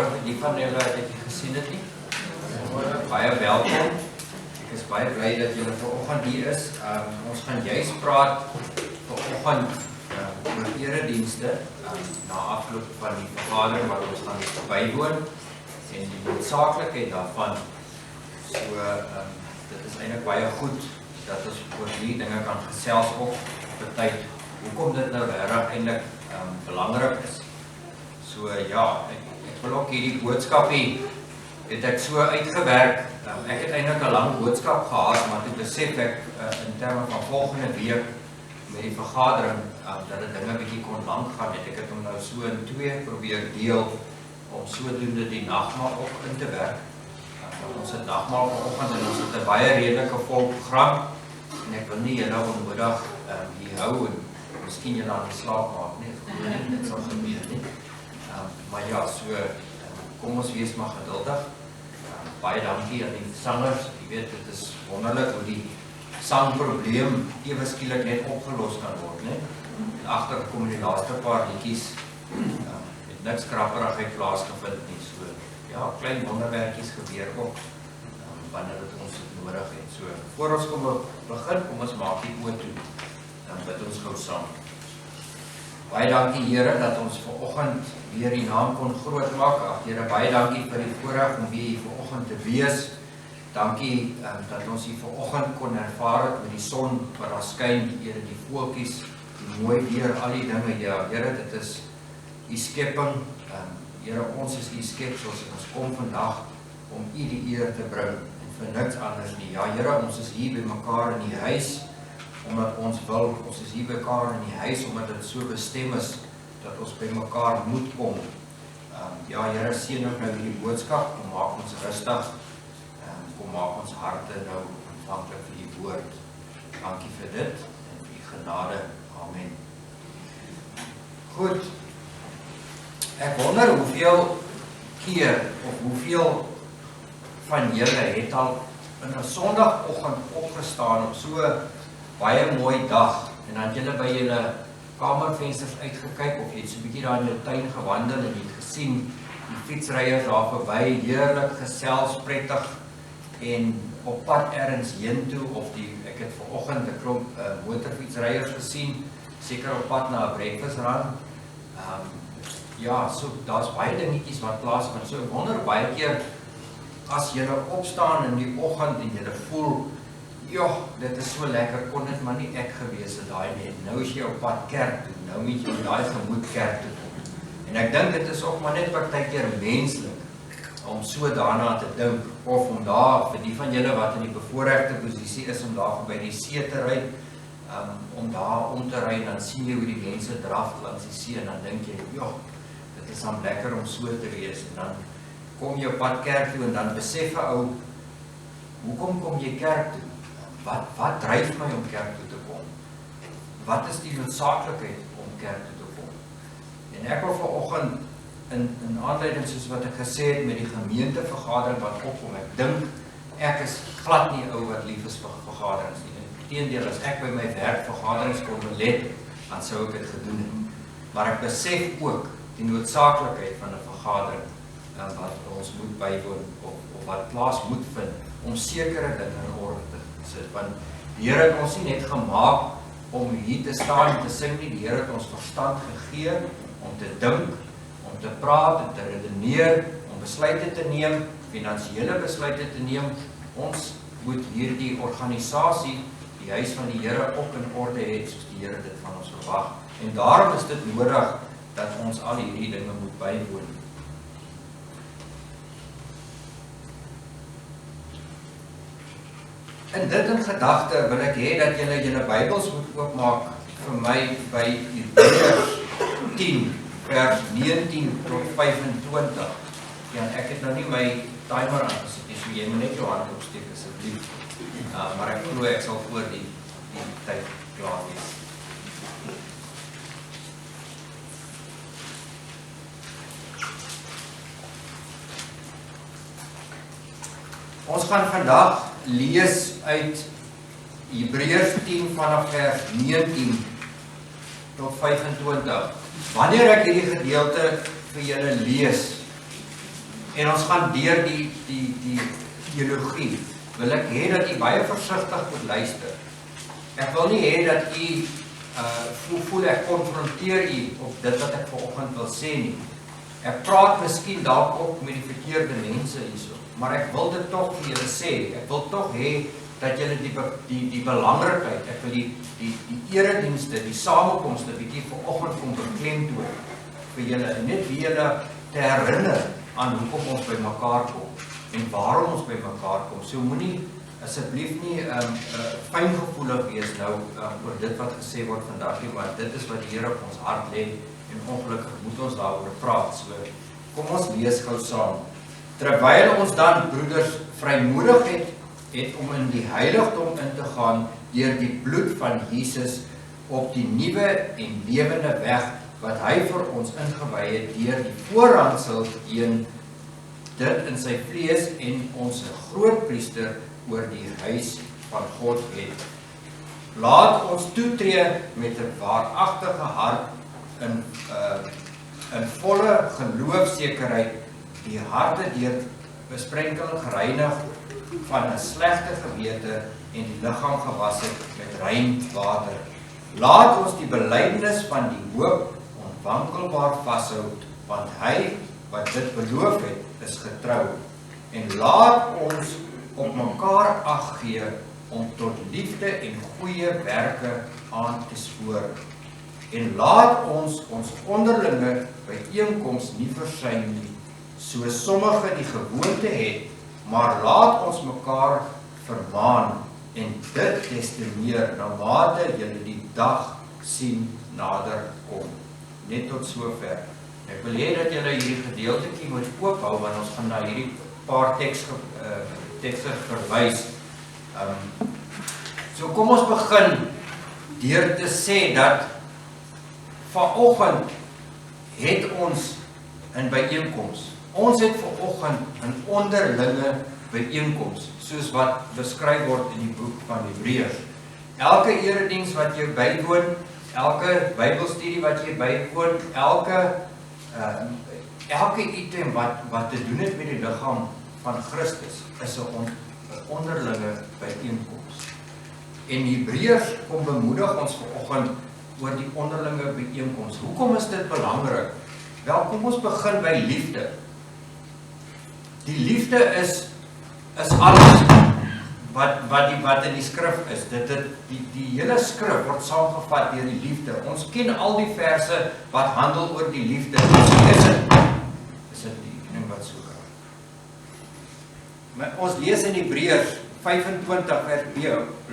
vir die van julle wat ek gesien het nie. Baie welkom. Ek is baie bly dat julle vanoggend hier is. Ons gaan juist praat vanoggend oor eredienste na afloop van die vergadering wat ons gaan bywoon en die noodsaaklikheid daarvan. So dit is eintlik baie goed dat ons oor die dinge kan gesels op tyd. Hoekom dit nou regtig eintlik belangrik is. So ja, ek wil ook hierdie boodskapie het ek so uitgewerk. Ek het eintlik 'n lang boodskap gehad, maar toe besef ek in terme van volgende week met die vergadering dat dit dinge bietjie kon lank gaan, het ek het hom nou so in 2 probeer deel om sodoende die nagmaal ook in te werk. Ons het nagmaal vanoggend en ons het 'n baie redelike vol program en ek wil nie julle onnodig hier hou en miskien julle aan die slaap maak nie. Dit sal gebeur nie. Maar ja, so kom ons wees maar geduldig. Baie dankie aan die sangers. Jy weet, dit is wonderlik hoe die sangprobleem ewe skielik net opgelos kan word, né? En agterkom die laaste paar liedjies het niks krapperigheid plaasgevind nie. So ja, klein wonderwerkies gebeur ook wanneer dit ons nodig het. So voor ons kom begin, kom ons maak die oë toe. Dan bid ons gou saam. Baie dankie Here dat ons vanoggend weer die naam kon groot maak. Here, baie dankie vir die voorreg om hier vanoggend te wees. Dankie dat ons hier vanoggend kon ervaar het met die son wat daar skyn, Here, die voeltjies, die mooi weer, al die dinge. Ja, Here, dit is U skepping. Here, ons is U skepsels en ons kom vandag om U die eer te bring en vir niks anders nie. Ja, Here, ons is hier by mekaar in die huis omdat ons wil, ons is hier by mekaar in die huis omdat dit so bestem is dat ons by mekaar moet kom. Ja, Here, seën ook nou hierdie boodskap, kom maak ons rustig, kom maak ons harte nou ontvanklik vir die woord. Dankie vir dit en vir die genade. Amen. Goed. Ek wonder hoeveel keer of hoeveel van julle het al in 'n Sondagoggend opgestaan op so baie mooi dag en dan julle by julle kamervensters uitgekyk of jy het so 'n bietjie daar in jou tuin gewandel en jy het gesien die fietsryers daar verby, heerlik gesels, prettig en op pad ergens heentoe of ek het vanoggend 'n klomp motorfietsryers gesien, seker op pad na 'n breakfastrun. Ja, so daar's baie dingetjies wat plaasvind. So ek wonder baie keer as jy opstaan in die oggend en jy voel, ja, dit is so lekker, kon dit maar nie ek gewees het daai net. Nou is jy op pad kerk toe, nou moet jy daai gemoed kerk toe kom. En ek dink dit is ook maar net partykeer menslik om so daarna te dink, of om daar, vir die van julle wat in die bevoorregte posisie is om daar by die see te ry, om daar om te ry, en dan sien jy hoe die mense draf langs die see, en dan dink jy, ja, dit is dan lekker om so te wees, en dan kom jy op pad kerk toe, en dan besef 'n ou, hoekom kom jy kerk toe? Wat dryf my om kerk toe te kom? Wat is die noodsaaklikheid om kerk toe te kom? En ek wil vanoggend in aanleiding soos wat ek gesê het met die gemeentevergadering wat opkom, ek dink ek is glad nie ou wat lief is vir vergaderings nie. Inteendeel, as ek by my werk vergaderings kon belet, dan sou ek dit gedoen het. Maar ek besef ook die noodsaaklikheid van 'n vergadering wat ons moet bywoon of wat plaas moet vind om sekere dinge in orde te sit. Want die Here het ons nie net gemaak om hier te staan en te sing nie, die Here het ons verstand gegee om te dink, om te praat, en te redeneer, om besluite te neem, finansiële besluite te neem. Ons moet hierdie organisasie, die huis van die Here ook in orde hê, soos die Here dit van ons verwag. En daarom is dit nodig dat ons al hierdie dinge moet bywoon. En dit in gedagte wil ek hê dat julle Bybels moet oopmaak vir my by Hebreërs 10 vers 19 tot 25. Ja, ek het nou nie my timer aangesit nie, so jy moet net jou hand opsteek asseblief. Maar ek glo ek sal voor die tyd klaar wees. Ons gaan vandag lees uit Hebreërs 10 vanaf vers 19 tot 25. Wanneer ek hierdie gedeelte vir julle lees, en ons gaan deur die teologie, wil ek hê dat u baie versigtig moet luister. Ek wil nie hê dat u voel ek konfronteer u op dit wat ek vanoggend wil sê nie. Ek praat miskien dalk ook met die verkeerde mense hierso, maar ek wil dit tog vir julle sê. Ek wil tog hê dat julle die belangrikheid, ek wil die eredienste, die samekomste bietjie vanoggend kom beklemtoon vir julle, en net vir julle te herinner aan hoekom ons by mekaar kom en waarom ons by mekaar kom. So moenie asseblief nie fyngevoelig wees nou oor dit wat gesê word vandag nie, want dit is wat die Here op ons hart lê en ongelukkig moet ons daaroor praat. So kom ons lees gou saam. Terwyl ons dan broeders vrymoedig het om in die heiligdom in te gaan deur die bloed van Jesus op die nuwe en lewende weg wat hy vir ons ingewy het deur die voorhangsel heen, dit in sy vlees en ons grootpriester oor die huis van God het. Laat ons toetree met 'n waaragtige hart in volle geloofsekerheid, die harte deur besprenkeling gereinig van 'n slegte gewete en die liggaam gewas het met rein water. Laat ons die belydenis van die hoop onwankelbaar vashou, want hy wat dit beloof het, is getrou. En laat ons op mekaar ag gee om tot liefde en goeie werke aan te spoor. En laat ons onderlinge byeenkoms nie versuim nie, soos sommige die gewoonte het, maar laat ons mekaar vermaan, en dit des te meer naarmate julle die dag sien nader kom. Net tot sover. Ek wil hê dat julle hierdie gedeeltetjie moet oophou, want ons gaan na hierdie paar tekste verwys. So kom ons begin deur te sê dat vanoggend het ons 'n byeenkoms. Ons het vanoggend 'n onderlinge byeenkoms, soos wat beskryf word in die boek van Hebreërs. Elke erediens wat jy bywoon, elke Bybelstudie wat jy bywoon, elke item wat te doen het met die liggaam van Christus, is 'n onderlinge byeenkoms. En Hebreërs kom bemoedig ons vanoggend oor die onderlinge byeenkoms. Hoekom is dit belangrik? Wel, kom ons begin by liefde. Die liefde is alles wat in die skrif is. Die hele skrif word saamgevat deur die liefde. Ons ken al die verse wat handel oor die liefde. Is dit die ding wat so gaan? Maar ons lees in Hebreërs 25 vers B.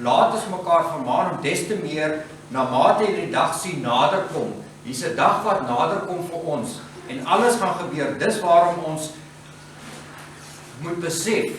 Laat ons mekaar vermaan om des te meer naarmate die dag sien nader kom. Hier's 'n dag wat nader kom vir ons en alles gaan gebeur. Dis waarom ons moet besef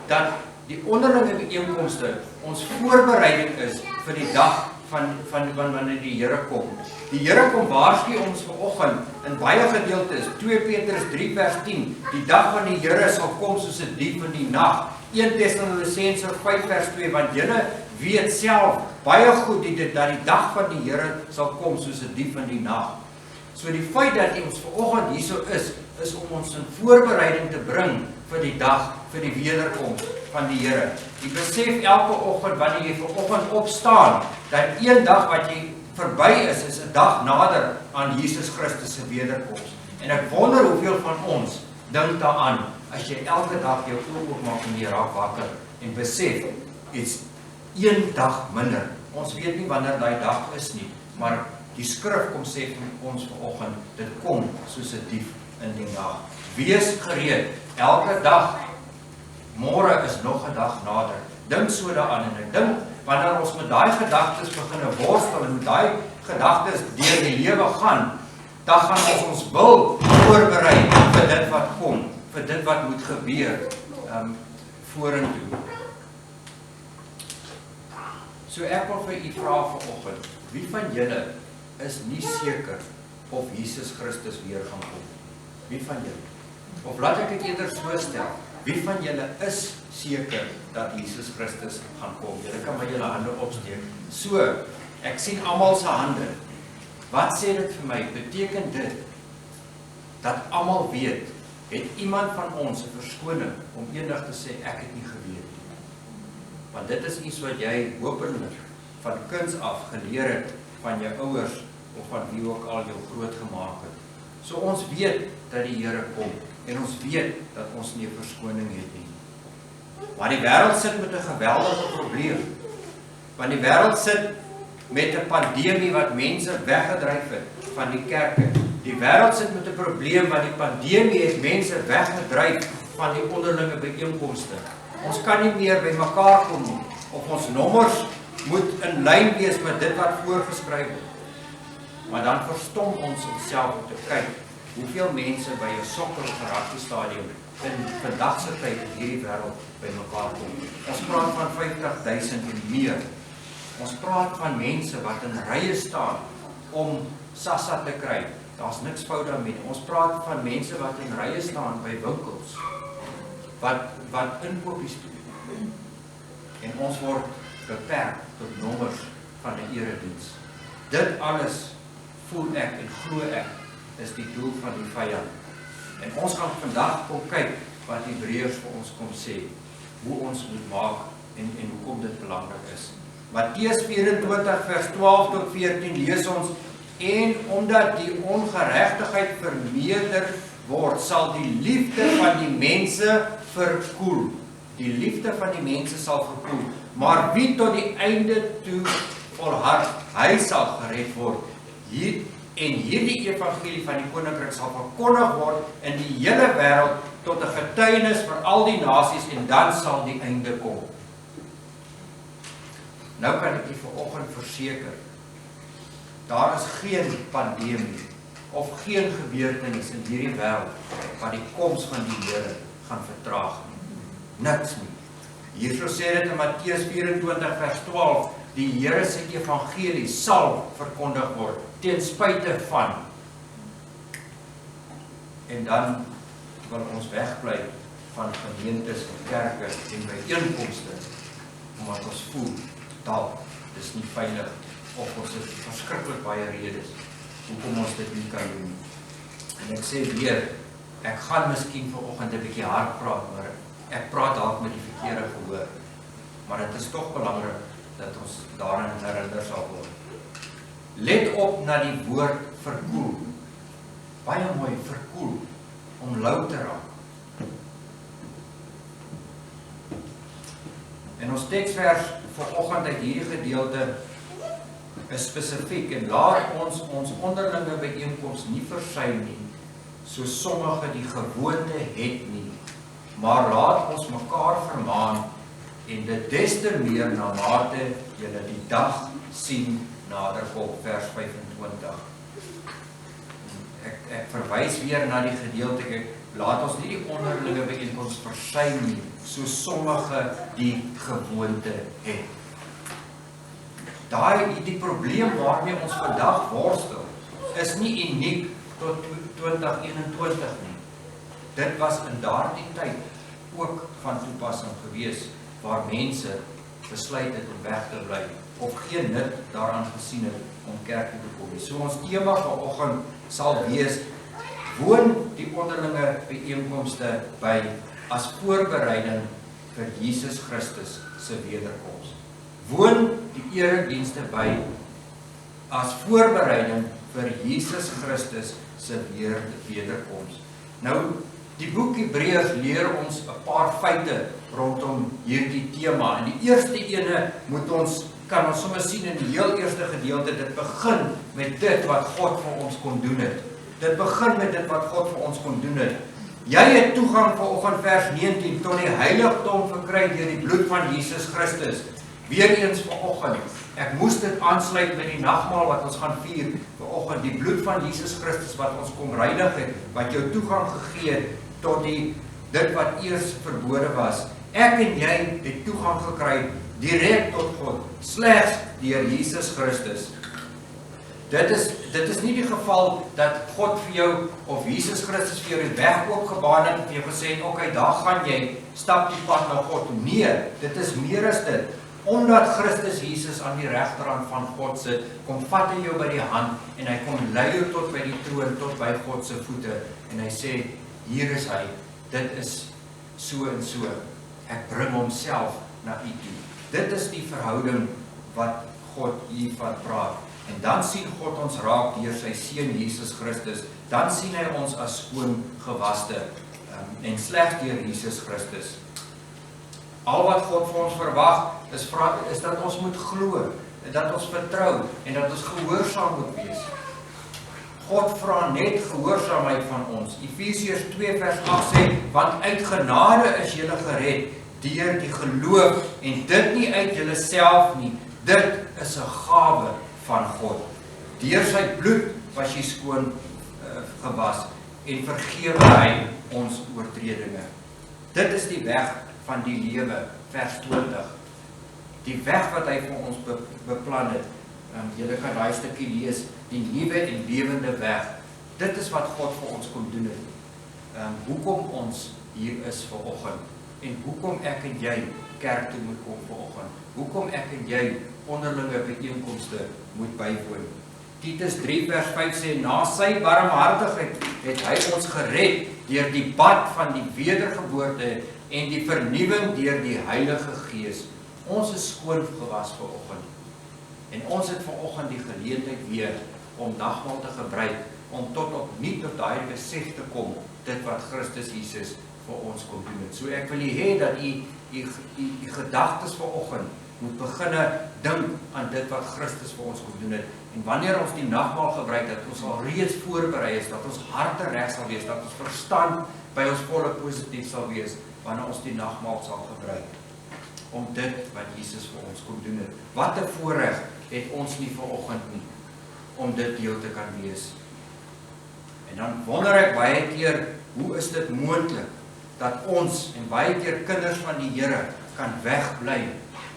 dat die onderlinge byeenkomste ons voorbereiding is vir die dag van wanneer die Here kom. Die Here kom waarsku ons vanoggend in baie gedeeltes, 2 Petrus 3 vers 10, die dag van die Here sal kom soos 'n dief in die nag. 1 Tessalonisense 5 vers 2, want julle weet self baie goed dat die dag van die Here sal kom soos 'n dief in die nag. So die feit dat ons vanoggend hierso is om ons in voorbereiding te bring vir die dag, vir die wederkoms van die Here. Jy besef elke oggend wanneer jy vanoggend opstaan, dat een dag wat jy verby is 'n dag nader aan Jesus Christus se wederkoms. En ek wonder hoeveel van ons dink daaraan as jy elke dag jou oë oopmaak en jy raak wakker en besef iets een dag minder. Ons weet nie wanneer daai dag is nie, maar die skrif kom sê vir ons vanoggend, dit kom soos 'n dief in die nag. Wees gereed, elke dag, môre is nog 'n dag nader. Dink so daaraan en ek dink, wanneer ons met daai gedagtes begin worstel en met daai gedagtes deur die lewe gaan, dan gaan ons wil voorberei vir dit wat kom, vir dit wat moet gebeur vorentoe. So ek wil vir u vra vanoggend, wie van julle is nie seker of Jesus Christus weer gaan kom? Wie van julle? Of laat ek dit eerder so stel, wie van julle is seker dat Jesus Christus gaan kom? Julle kan maar julle hande opsteek. So, ek sien almal se hande. Wat sê dit vir my? Beteken dit dat almal weet Het iemand van ons 'n verskoning om eendag te sê ek het nie geweet nie? Want dit is iets wat jy hopelik van kinds af geleer het van jou ouers of van wie ook al jou groot gemaak het. So ons weet dat die Here kom en ons weet dat ons nie 'n verskoning het nie. Maar die wêreld sit met 'n geweldige probleem. Want die wêreld sit met 'n pandemie wat mense weggedryf het van die kerke. Die wêreld sit met 'n probleem want die pandemie het mense weggedryf van die onderlinge byeenkomste. Ons kan nie meer by mekaar kom nie. Of ons nommers moet in lyn wees met dit wat voorgeskryf word. Maar dan verstom ons onsself om te kyk hoeveel mense by 'n sokker of 'n rugby stadion in vandag se tyd in hierdie wêreld by mekaar kom. Ons praat van 50.000 en meer. Ons praat van mense wat in rye staan om SASSA te kry. Daar's niks fout daarmee. Ons praat van mense wat in rye staan by winkels wat inkopies doen. En ons word beperk tot nommers van 'n erediens. Dit alles voel ek en glo ek is die doel van die vyand. En ons gaan vandag kom kyk wat Hebreërs vir ons kom sê, hoe ons moet maak en hoekom dit belangrik is. Matteus 24 vers 12 tot 14 lees ons, en omdat die ongeregtigheid vermeerder word, sal die liefde van die mense verkoel. Die liefde van die mense sal verkoel, maar wie tot die einde toe volhard, hy sal gered word. Hierdie evangelie van die koninkryk sal verkondig word in die hele wêreld tot 'n getuienis vir al die nasies en dan sal die einde kom. Nou kan ek u vanoggend verseker, daar is geen pandemie of geen gebeurtenis in hierdie wêreld wat die koms van die Here gaan vertraag nie. Niks nie. Hierso sê dit in Matteus 24 vers 12, die Here se evangelie sal verkondig word ten spyte van. En dan wil ons wegbly van gemeentes en kerke en byeenkomste, omdat ons voel dalk dis nie veilig of ons het verskriklik baie redes hoekom ons dit nie kan doen. En ek sê weer, ek gaan miskien vanoggend 'n bietjie hard praat, maar ek praat dalk met die verkeerde gehoor. Maar dit is tog belangrik dat ons daaraan herinner sal word. Let op na die woord verkoel. Baie mooi, verkoel, om lou te raak. En ons teksvers vanoggend uit hierdie gedeelte is spesifiek en laat ons onderlinge byeenkoms nie versuim nie, so sommige die gewoonte het nie, maar laat ons mekaar vermaan en dit des te meer na mate julle die dag sien naderkom, vers 25. Ek verwys weer na die gedeelte, laat ons nie die onderlinge byeenkoms versuim nie, so sommige die gewoonte het. Die probleem waarmee ons vandag worstel, is nie uniek tot 2021 nie. Dit was in daardie tyd ook van toepassing gewees, waar mense besluit het om weg te bly, of geen nut daaraan gesien het om kerk toe te kom. So ons tema vanoggend sal wees, woon die onderlinge byeenkomste by as voorbereiding vir Jesus Christus se wederkoms. Woon die eredienste by as voorbereiding vir Jesus Christus se wederkoms. Nou, die boek Hebreërs leer ons 'n paar feite rondom hierdie tema. En die eerste ene kan ons sommer sien in die heel eerste gedeelte, dit begin met dit wat God vir ons kon doen het. Dit begin met dit wat God vir ons kon doen het. Jy het toegang vanoggend vers 19 tot die heiligdom verkry deur die bloed van Jesus Christus. Weereens vanoggend, ek moes dit aansluit met die nagmaal wat ons gaan vier vanoggend, die bloed van Jesus Christus wat ons kom reinig het, wat jou toegang gegee het tot dit wat eers verbode was. Ek en jy het toegang gekry direk tot God, slegs deur Jesus Christus. Dit is nie die geval dat God vir jou of Jesus Christus vir jou die weg oopgebaan het en vir jou gesê het, okay, daar gaan jy, stap die pad na God. Nee, dit is meer as dit. Omdat Christus Jesus aan die regterhand van God sit, kom vat hy jou by die hand en hy kom lei jou tot by die troon, tot by God se voete en hy sê, hier is hy, dit is so en so, ek bring homself na u toe. Dit is die verhouding wat God hiervan praat. En dan sien God ons raak deur sy seun Jesus Christus, dan sien hy ons as skoon gewaste, en slegs deur Jesus Christus. Al wat God vir ons verwag, is dat ons moet glo, dat ons vertrou, en dat ons gehoorsaam moet wees. God vra net gehoorsaamheid van ons. Efesiërs 2 vers 8 sê, want uit genade is julle gered, deur die geloof, en dit nie uit julle self nie, dit is 'n gawe van God. Deur sy bloed was jy skoon gewas, en vergewe hy ons oortredinge. Dit is die weg van die lewe, vers 20. Die weg wat hy vir ons beplan het. Julle kan daai stukkie lees, die nuwe en lewende weg. Dit is wat God vir ons kom doen het. Hoekom ons hier is vanoggend, en hoekom ek en jy kerk toe moet kom vanoggend. Hoekom ek en jy onderlinge byeenkomste moet bywoon. Titus 3 vers 5 sê, na sy barmhartigheid het hy ons gered deur die bad van die wedergeboorte en die vernuwing deur die Heilige Gees. Ons is skoon gewas vanoggend. En ons het vanoggend die geleentheid weer om nagmaal te gebruik, om opnuut tot daai besef te kom, dit wat Christus Jesus vir ons kom doen het. So ek wil hê dat u gedagtes vanoggend moet beginne dink aan dit wat Christus vir ons kom doen het. En wanneer ons die nagmaal gebruik, dat ons al reeds voorberei is, dat ons harte reg sal wees, dat ons verstand by ons volle positief sal wees, wanneer ons die nagmaal sal gebruik. Om dit wat Jesus vir ons kom doen het. Wat 'n voorreg het ons nie vanoggend nie, om dit deel te kan wees. En dan wonder ek baie keer, hoe is dit moontlik, dat ons, en baie keer kinders van die Here, kan wegbly,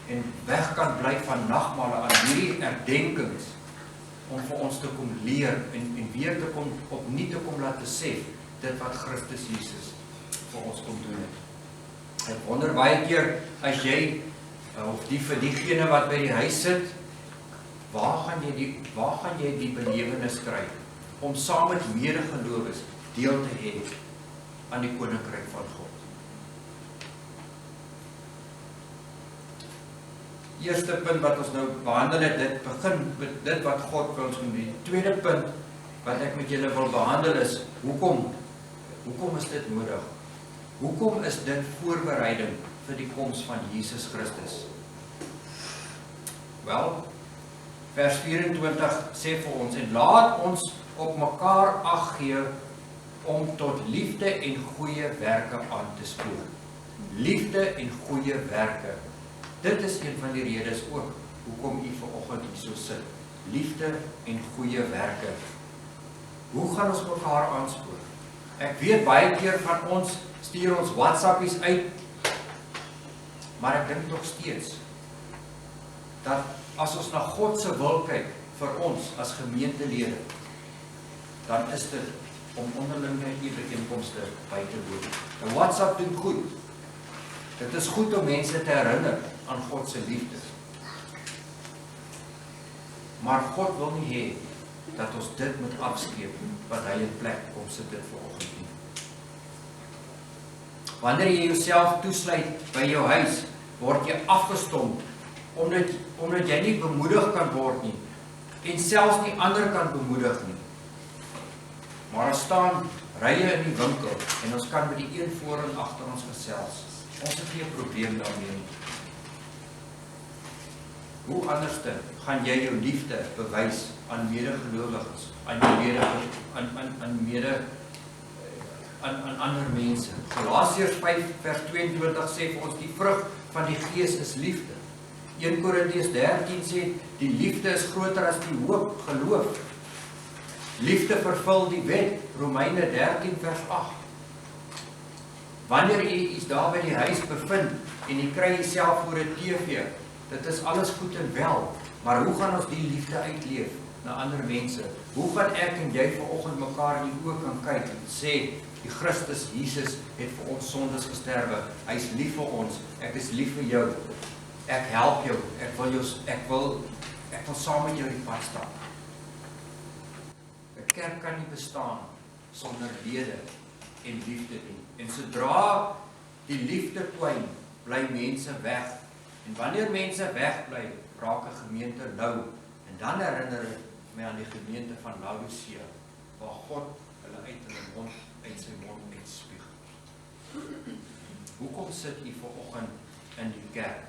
en weg kan bly van nagmale aan hierdie herdenkings, om vir ons te kom leer, en weer te kom, opnuut te kom laat besef, dit wat Christus Jesus vir ons kom doen het. Ek wonder baie keer, as jy, of vir diegene wat by die huis sit, waar gaan jy die belewenis kry, om saam met medegelowiges deel te hê aan die koninkryk van God. Eerste punt wat ons nou behandel het, dit begin met dit wat God vir ons moet doen. Tweede punt wat ek met julle wil behandel is, hoekom is dit nodig? Hoekom is dit voorbereiding vir die koms van Jesus Christus? Wel, vers 24 sê vir ons, en laat ons op mekaar ag gee om tot liefde en goeie werke aan te spoor. Liefde en goeie werke. Dit is een van die redes ook, hoekom u vanoggend hier so sit. Liefde en goeie werke. Hoe gaan ons mekaar aanspoor? Ek weet baie keer van ons, stuur ons WhatsAppies uit, maar ek dink nog steeds, dat as ons na God se wil kyk, vir ons as gemeentelede, dan is dit om onderlinge bijeenkomste by te woon. En WhatsApp doen goed. Dit is goed om mense te herinner aan God se liefde. Maar God wil nie hê dat ons dit moet afskeep, wat hy in plek kom sit dit vanoggend nie. Wanneer jy jouself toesluit by jou huis, word jy afgestomp, omdat jy nie bemoedig kan word nie, en selfs nie ander kan bemoedig nie. Maar daar staan rye in die winkel, en ons kan met die een voor en agter ons gesels. Ons het nie 'n probleem daarmee nie. Hoe anderste gaan jy jou liefde bewys aan medegelowiges, aan ander mense? Galasiërs 5 vers 22 sê vir ons, die vrug van die Gees is liefde. 1 Korintiërs 13 sê, die liefde is groter as die hoop, geloof. Liefde vervul die wet, Romeine 13 vers 8. Wanneer jy iets daar by die huis bevind, en jy kry jouself voor 'n TV, dit is alles goed en wel, maar hoe gaan ons die liefde uitleef na ander mense? Hoe gaan ek en jy vanoggend mekaar in die oë kan kyk en sê, die Christus Jesus het vir ons sondes gesterwe, hy is lief vir ons, ek is lief vir jou, ek help jou, ek wil saam met jou die pad stap. 'n Kerk kan nie bestaan sonder lede en liefde nie. En sodra die liefde kwyn, bly mense weg. En wanneer mense wegbly, raak 'n gemeente lou. En dan herinner ek my aan die gemeente van Laodicea, waar God hulle uit sy mond uitspuug. Hoekom sit u vanoggend in die kerk?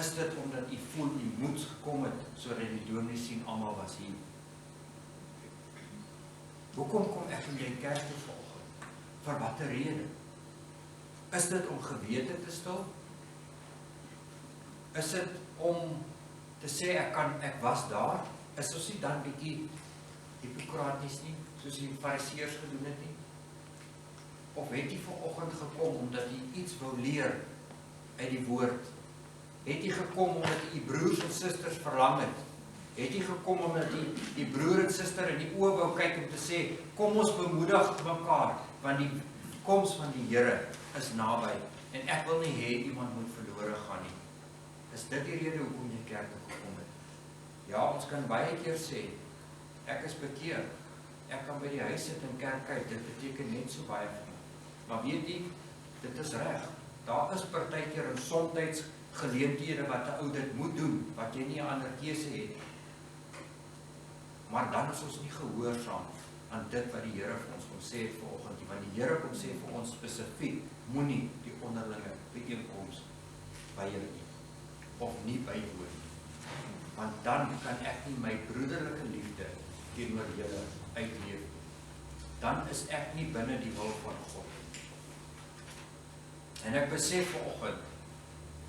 Is dit omdat u voel u moed gekom het, sodat die dominee sien almal was hier? Hoekom kom ek in die kerk toe vanoggend? Vir watter rede? Is dit om gewete te stil? Is dit om te sê ek was daar? Is ons nie dan bietjie hipokraties nie, soos die fariseërs gedoen het nie? Of het jy vanoggend gekom omdat jy iets wou leer uit die woord? Het jy gekom omdat jy broers en susters verlang het? Het jy gekom omdat jy die broer en suster in die oë wou kyk om te sê, kom ons bemoedig mekaar, want die koms van die Here is naby, en ek wil nie hê iemand moet verlore gaan nie. Is dit die rede hoekom jy kerk toe gekom het? Ja, ons kan baie keer sê, ek is bekeer, ek kan by die huis sit en kerk kyk, dit beteken net so baie vir my. Maar weet jy, dit is reg. Daar is partykeer in sondheidsgeleenthede wat 'n ou dit moet doen, wat jy nie 'n ander keuse het. Maar dan is ons nie gehoorsaam aan dit wat die Here vir ons kom sê vanoggend, want die Here kom sê vir ons spesifiek, moenie die onderlinge byeenkoms bywoon nie, of nie bywoon nie. Want dan kan ek nie my broederlike liefde teenoor julle uitleef. Dan is ek nie binne die wil van God. En ek besef vanoggend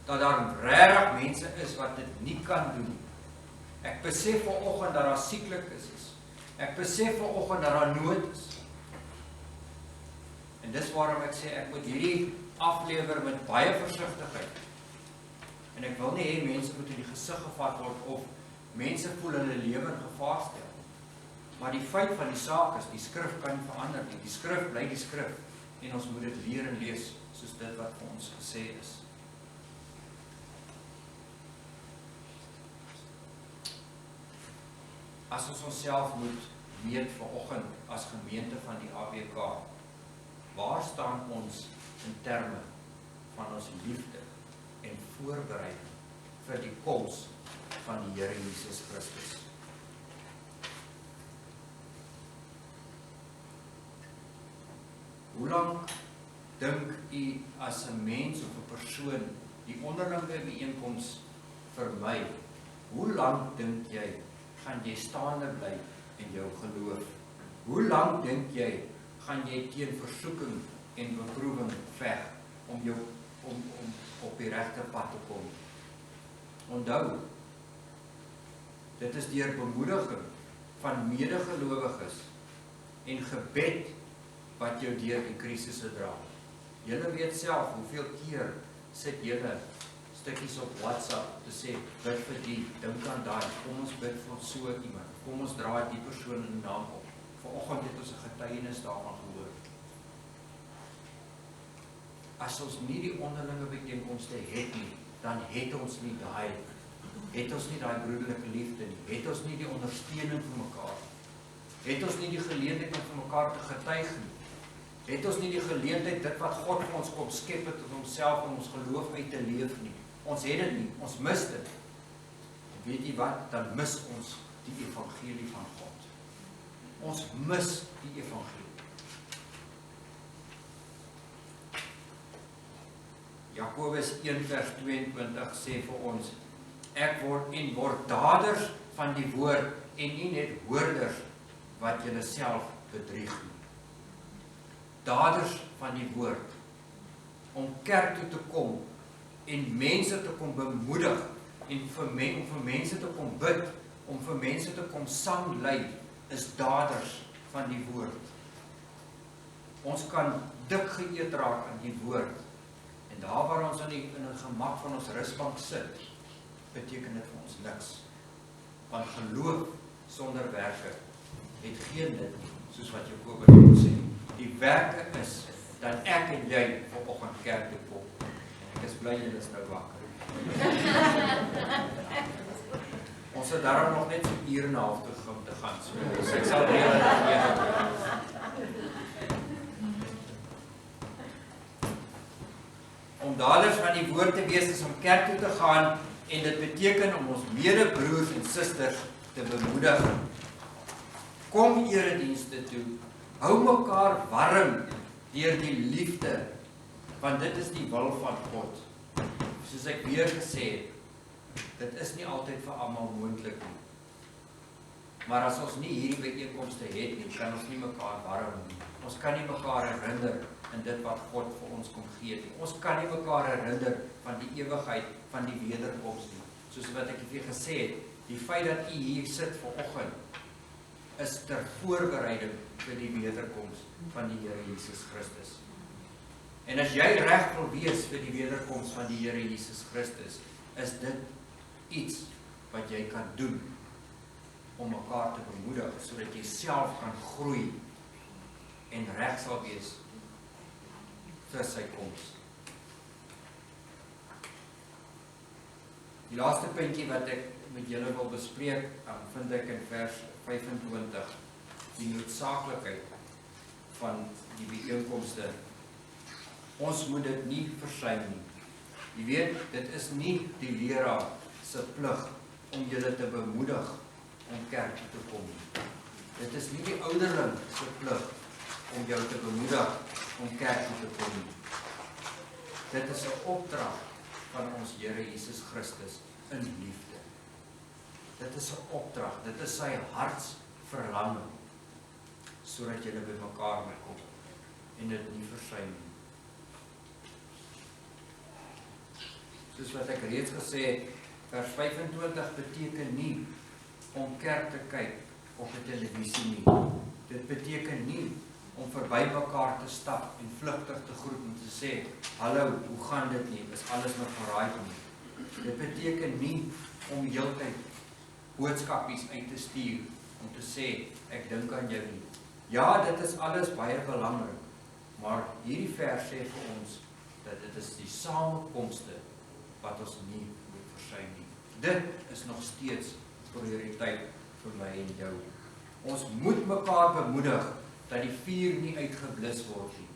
dat daar regtig mense is wat dit nie kan doen. Ek besef vanoggend dat daar sieklikes is. Ek besef vanoggend dat daar nood is. En dis waarom ek sê ek moet hierdie aflewer met baie versigtigheid. En ek wil nie hê mense moet in die gesig gevat word of mense voel hulle lewe in gevaar stel. Maar die feit van die saak is, die skrif kan nie verander nie. Die skrif bly die skrif. En ons moet dit leer en lees, soos dit wat vir ons gesê is. As ons onsself moet meet vanoggend as gemeente van die AWK, waar staan ons in terme van ons liefde en voorbereiding vir die koms van die Here Jesus Christus? Hoe lank dink u as 'n mens of 'n persoon die onderlinge byeenkoms vermy? Hoe lank dink jy gaan jy staande bly in jou geloof? Hoe lank dink jy gaan jy teen versoeking en beproewing veg om op die regte pad te kom? Onthou, dit is deur bemoediging van medegelowiges en gebed wat jou deur die krisisse dra. Julle weet self hoeveel keer sit julle stukkies op WhatsApp te sê, bid vir die, dink aan daai, kom ons bid vir so iemand, kom ons draai die persoon in naam op. Vanoggend het ons 'n getuienis daarvan gehoor. As ons nie die onderlinge byeenkomste het nie, dan het ons nie daai broederlike liefde nie, het ons nie die ondersteuning vir mekaar, het ons nie die geleentheid om vir mekaar te getuig nie, het ons nie die geleentheid dit wat God vir ons kom skep het om homself en ons geloof uit te leef nie. Ons het dit nie, ons mis dit. En weet jy wat, dan mis ons die evangelie van God. Ons mis die evangelie. Jakobus 1:22 sê vir ons, ek word daders van die woord en nie net hoorders wat julle self bedrieg nie. Daders van die woord, om kerk toe te kom en mense te kom bemoedig en om vir mense te kom bid, om vir mense te kom sanglei, is daders van die woord. Ons kan dik geëet raak in die woord, en daar waar ons in 'n gemak van ons rusbank sit, beteken dit vir ons niks. Want geloof sonder werke het geen nut, soos wat Jakobus sê. Die werke is dat ek en jy vanoggend kerk toe kom. En ek is bly julle is nou wakker. Ons het daarom nog net so 1 uur en 'n half te gaan, so ek sal reël. Om daders van die woord te wees is om kerk toe te gaan en dit beteken om ons medebroers en susters te bemoedig. Kom eredienste toe, hou mekaar warm deur die liefde, want dit is die wil van God. Soos ek weer gesê het, dit is nie altyd vir almal moontlik nie. Maar as ons nie hierdie byeenkomste het nie, kan ons nie mekaar warm nie. Ons kan nie mekaar herinner in dit wat God vir ons kom gee nie. Ons kan nie mekaar herinner van die ewigheid van die wederkoms nie. Soos wat ek vir gesê het, die feit dat u hier sit vanoggend is ter voorbereiding vir die wederkoms van die Here Jesus Christus. En as jy reg wil wees vir die wederkoms van die Here Jesus Christus, is dit iets wat jy kan doen om mekaar te bemoedig, sodat jy self kan groei en reg sal wees vir sy koms. Die laaste puntjie wat ek met julle wil bespreek, vind ek in vers 25, die noodsaaklikheid van die byeenkomste. Ons moet dit nie versuim nie. Jy weet, dit is nie die leraar se plig om julle te bemoedig om kerk toe te kom nie. Dit is nie die ouderling se plig om jou te bemoedig om kerk toe te kom nie. Dit is 'n opdrag van ons Here Jesus Christus in liefde. Dit is 'n opdrag, dit is sy hartsverlanging, sodat julle by mekaar moet kom en dit nie versuim nie. Soos wat ek reeds gesê het, vers 25 beteken nie om kerk te kyk op die televisie nie. Dit beteken nie om verby mekaar te stap en vlugtig te groet en te sê, hallo, hoe gaan dit nie? Is alles nog alright nie? Dit beteken nie om heeltyd boodskapies uit te stuur om te sê, ek dink aan jou nie. Ja, dit is alles baie belangrik, maar hierdie vers sê vir ons dat dit is die samekomste wat ons nie moet versuim nie. Dit is nog steeds prioriteit vir my en jou. Ons moet mekaar bemoedig dat die vuur nie uitgeblus word nie.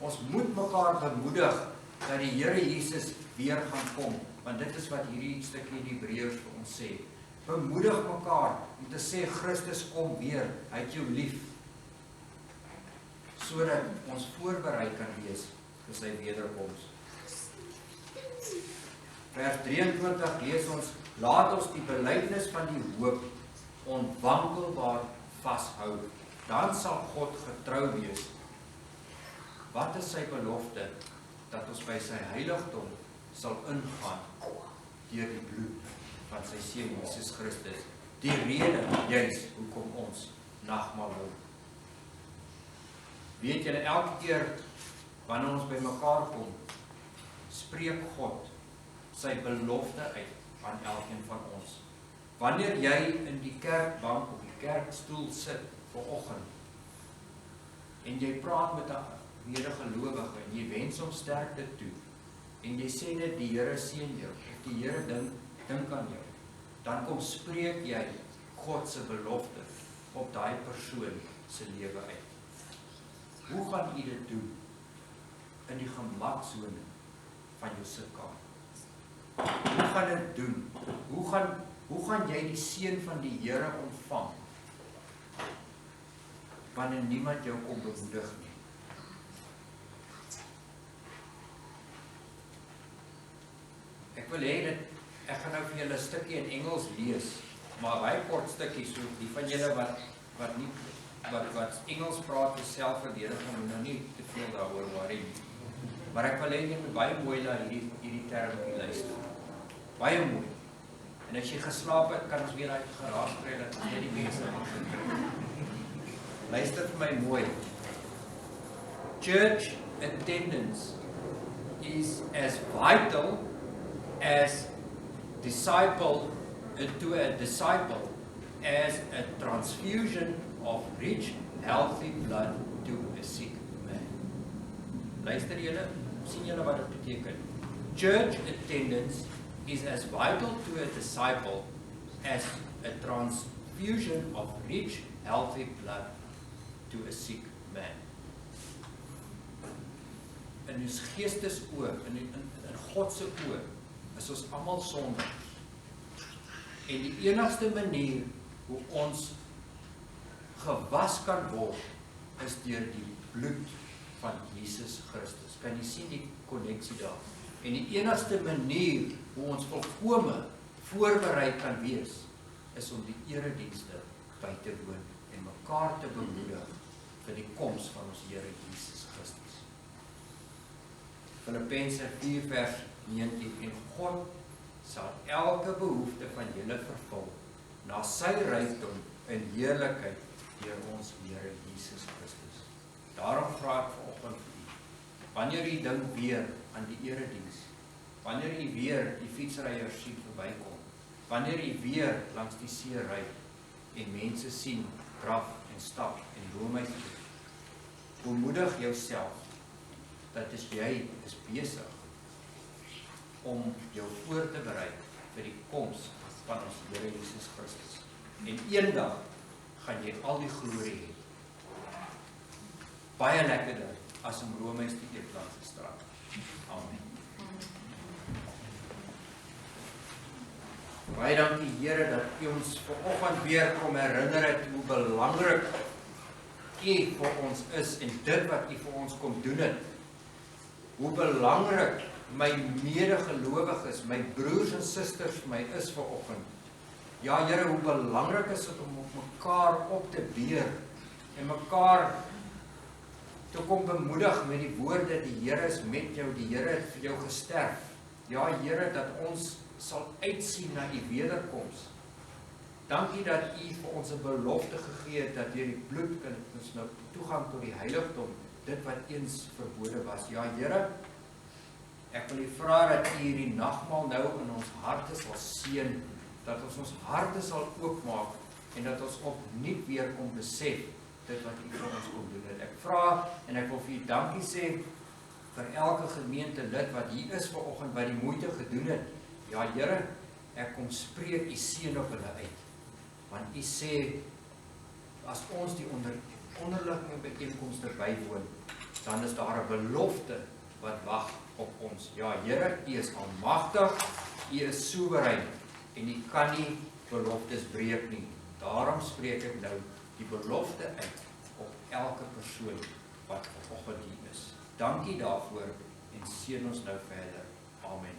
Ons moet mekaar bemoedig dat die Here Jesus weer gaan kom, want dit is wat hierdie stukkie in Hebreërs vir ons sê. Bemoedig mekaar om te sê Christus kom weer, hy het jou lief, sodat ons voorberei kan wees vir sy wederkoms. Vers 23 lees ons, laat ons die belydenis van die hoop onwankelbaar vashou, dan sal God getrou wees. Wat is sy belofte? Dat ons by sy heiligdom sal ingaan deur die bloed van sy seun Jesus Christus. Die rede juis hoekom ons nagmaal hou. Weet julle, elke keer wanneer ons by mekaar kom, spreek God sy belofte uit aan elkeen van ons. Wanneer jy in die kerkbank op die kerkstoel sit vanoggend en jy praat met 'n medegelowige en jy wens hom sterkte toe en jy sê net die Here seën jou of die Here dink aan jou, dan kom spreek jy God se belofte op daai persoon se lewe uit. Hoe gaan jy dit doen in die gemaksone van jou sitkamer? Hoe gaan dit doen? Hoe gaan jy die seën van die Here ontvang wanneer niemand jou kom bemoedig nie? Ek wil hê dat ek gaan nou vir julle 'n stukkie in Engels lees, maar baie kort stukkie, so die van julle wat Engels praat vir selfverdediging moet nou nie te veel daaroor worry nie. Maar ek wil hê jy moet baie mooi na hierdie term luister. Baie mooi. En as jy geslaap het, kan ons weer uit geraas kry dat jy die mense luister vir my mooi. Church attendance is as vital as to a disciple as a transfusion of rich, healthy blood to a sick man. Luister julle, sien julle wat dit beteken? Church attendance is as vital to a disciple as a transfusion of rich, healthy blood to a sick man. 'n in ons geestesoë, in God se oë, is ons almal sondaars. En die enigste manier hoe ons gewas kan word, is deur die bloed van Jesus Christus. Kan jy sien die konneksie daar? En die enigste manier hoe ons volkome voorberei kan wees, is om die eredienste by te woon en mekaar te bemoedig vir die koms van ons Here Jesus Christus. Filippense 4 vers 19, en God sal elke behoefte van julle vervul, na sy rykdom in heerlikheid deur ons Here Jesus Christus. Daarom vra ek vanoggend vir u, wanneer u dink weer aan die erediens, wanneer u weer die fietsryers sien verbykom, wanneer u weer langs die see ry en mense sien draf en stap en Romeis toe, bemoedig jouself dat jy is besig om jou voor te berei vir die koms van ons Here Jesus Christus. En eendag gaan jy al die glorie hê. Baie lekkerder as om Romeis te eet langs die straat. Amen. Baie dankie Here dat U ons vanoggend weer kom herinner het hoe belangrik U vir ons is en dit wat U vir ons kom doen het. Hoe belangrik my medegelowiges, my broers en susters vir my is vanoggend. Ja Here, hoe belangrik is dit om op mekaar op te beer en mekaar te kom bemoedig met die woorde, die Here is met jou, die Here het vir jou gesterf. Ja Here, dat ons sal uitsien na U wederkoms. Dankie dat U vir ons 'n belofte gegee het, dat deur die bloed kan ons nou toegang tot die heiligdom, dit wat eens verbode was. Ja Here, ek wil U vra dat U hierdie nagmaal nou in ons harte sal seën, dat ons harte sal oopmaak en dat ons opnuut weer kom besef dit wat U vir ons kom doen het. Ek vra en ek wil vir U dankie sê vir elke gemeentelid wat hier is vanoggend wat die moeite gedoen het. Ja Here, ek kom spreek U seën op hulle uit. Want U sê as ons die onderlinge byeenkomste bywoon, dan is daar 'n belofte wat wag op ons. Ja Here, U is almagtig, U is soewerein en U kan nie beloftes breek nie. Daarom spreek ek nou die belofte uit op elke persoon wat vanoggend hier is. Dankie daarvoor en seën ons nou verder. Amen.